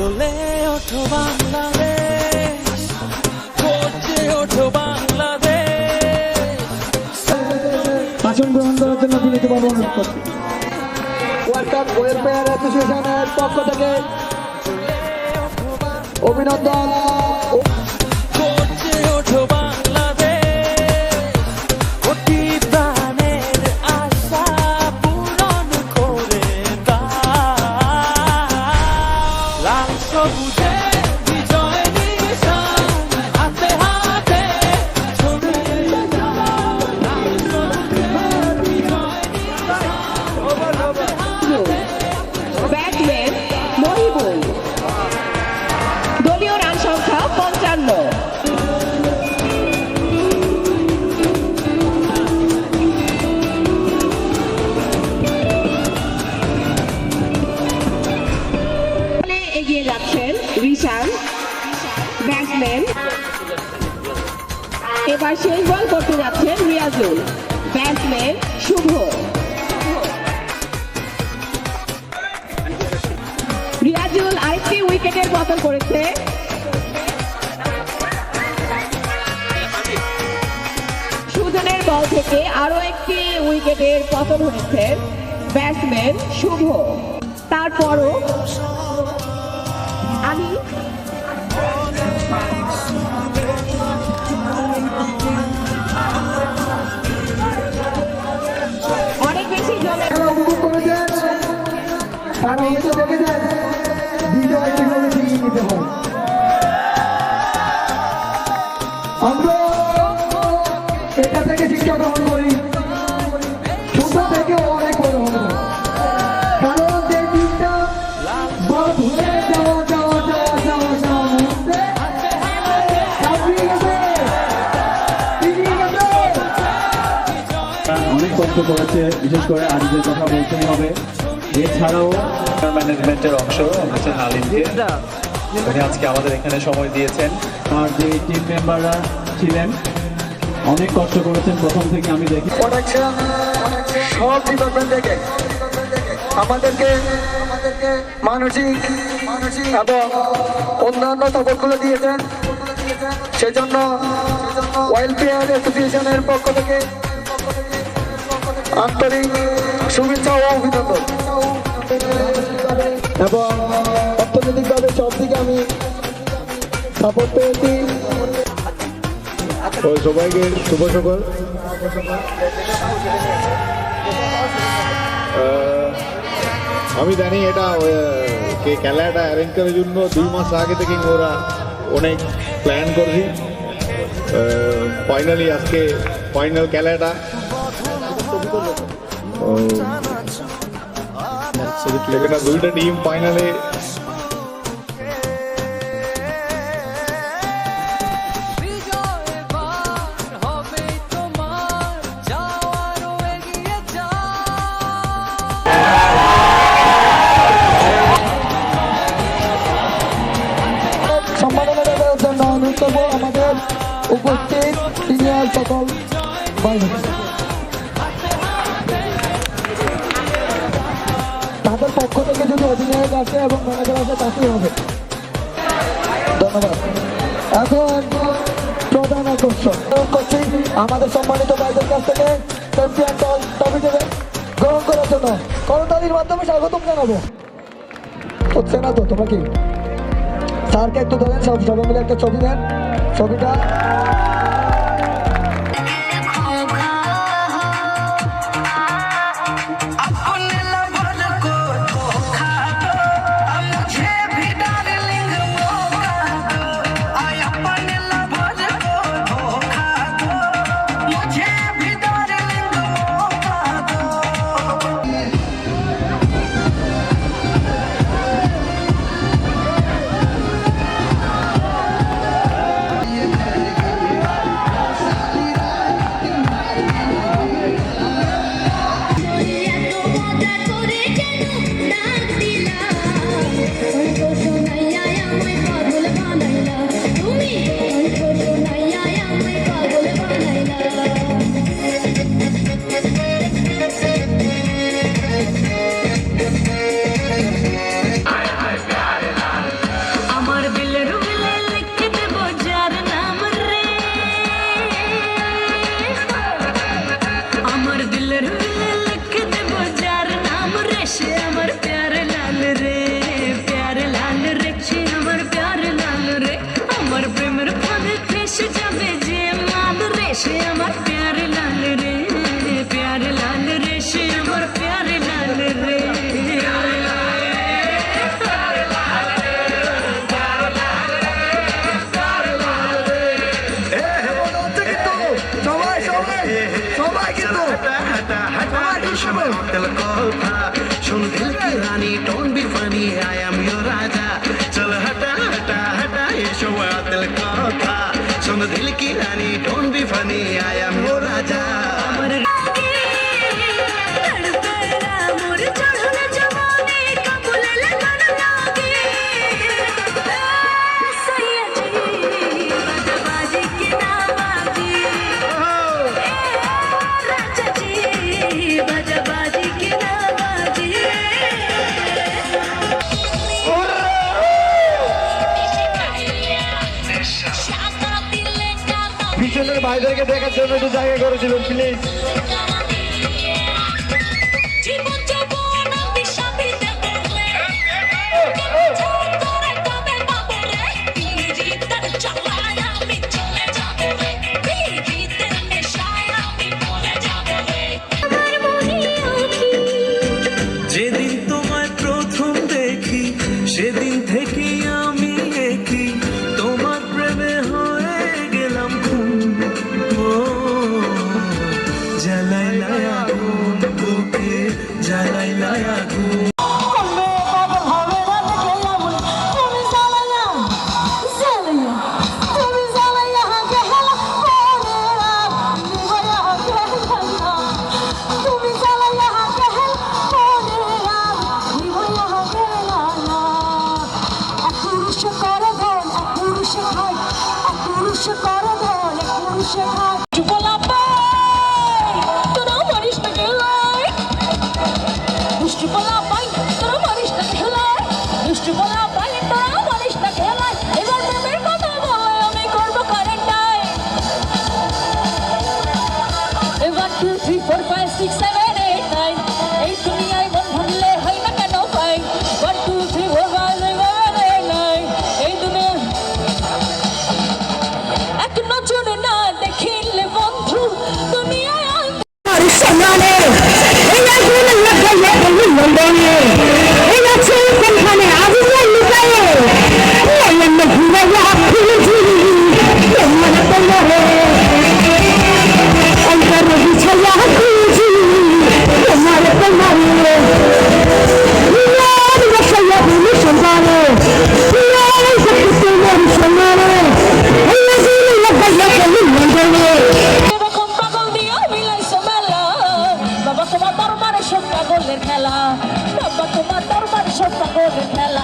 জ্বলে ওঠো বাংলাদেশ, গর্জে ওঠো বাংলাদেশ। আসন গ্রহণ করার জন্য বিনীতভাবে অনুরোধ করছি। ওয়ার্ল্ড কাপ ওয়েলফেয়ার অ্যাসোসিয়েশনের পক্ষ থেকে অভিনন্দন। গর্জে ওঠো বাংলাদেশ, অতি প্রাণের আশা পূরণ করে দাও। লাল সবুজে বিজয় নিশান হাতে হাতে ছড়িয়ে দাও। লাল সবুজে বিজয় ব্যাটসম্যান মহিবুল, দলীয় রান সংখ্যা 55। এগিয়ে যাচ্ছেন রিশান ব্যাটসম্যান। এবার শেষ বল করতে যাচ্ছেন রিয়াজুল ব্যাটসম্যান শুভ। রিয়াজুল আরেকটি উইকেটের পতন করেছে। সুজনের বল থেকে আরো একটি উইকেটের পতন হয়েছে ব্যাটসম্যান শুভ। তারপরও আমি অনেক বেশি জমে উপভোগ করেছেন, তারা হয়তো দেখেছেন বিজয় কিভাবে ছিনিয়ে নিতে হয়। আমরা এটা থেকে শিক্ষা গ্রহণ করি, ছোট থেকে অনেক বড় হবে। কারণ যে টিমটা বল ধরে যাওয়া যাওয়া যাওয়া যাওয়া যাওয়া মুহূর্তে ছাপিয়ে গেছে, এগিয়ে গেছে। অনেক কষ্ট করেছে, বিশেষ করে আরিজের কথা বলতেই হবে। এছাড়াও ম্যানেজমেন্টের অংশ হচ্ছে নালিমকে, উনি আজকে আমাদের এখানে সময় দিয়েছেন। আর যে টিম মেম্বাররা ছিলেন অনেক কষ্ট করেছেন প্রথম থেকে আমি দেখি। প্রোডাকশন সব ডিপার্টমেন্ট থেকে আমাদেরকে মানসিক এবং অন্যান্য সাপোর্টগুলো দিয়েছেন। সেজন্য ওয়েলফেয়ার অ্যাসোসিয়েশনের পক্ষ থেকে আন্তরিক শুভেচ্ছা ও অভিনন্দন। এবং অর্থনৈতিকভাবে সব দিকে আমি সাপোর্ট পেয়েছি। সবাইকে শুভ সকাল। আমি জানি এটা খেলাটা অ্যারেঞ্জ করার জন্য 2 মাস আগে থেকে ওরা অনেক প্ল্যান করছি। ফাইনালি আজকে ফাইনাল খেলাটা এখানে 2টা টিম ফাইনালে সম্মাননা দেওয়ার জন্য অনুরোধ করবো আমাদের উপস্থিত সিনিয়র সকল ভাইদের। তাদের পক্ষ থেকে যদি অধিনায়ক আসে এবং ম্যানেজার আসে তাকেই হবে। ধন্যবাদ। এখন প্রধান আকর্ষণ করছি আমাদের সম্মানিত ভাইদের কাছ থেকে চ্যাম্পিয়ন ট্রফি গ্রহণ করার জন্য করতালির মাধ্যমে স্বাগতম জানাবো। হচ্ছে না তো তোমরা কি স্যারকে একটু ধরেন, সবাই মিলে একটা ছবি দেন। ছবিটা Yeah. दिल को था सुन दिल की रानी don't be funny I am your राजा चल हटा हटा हटा ये शो दिल को था सुन दिल की रानी don't be funny I am your राजा পিছনের ভাইদেরকে দেখার জন্য একটু জায়গা করে দিবেন প্লিজ। যেদিন তোমায় প্রথম দেখি সেদিন থেকে আমি একই তোমার প্রেমে হয়ে গেলাম খুন ও জ্বালাই আগুন বুকে জ্বালাই আগুন খেলা বাবা তোমার দরবারে সব পাগলের খেলা।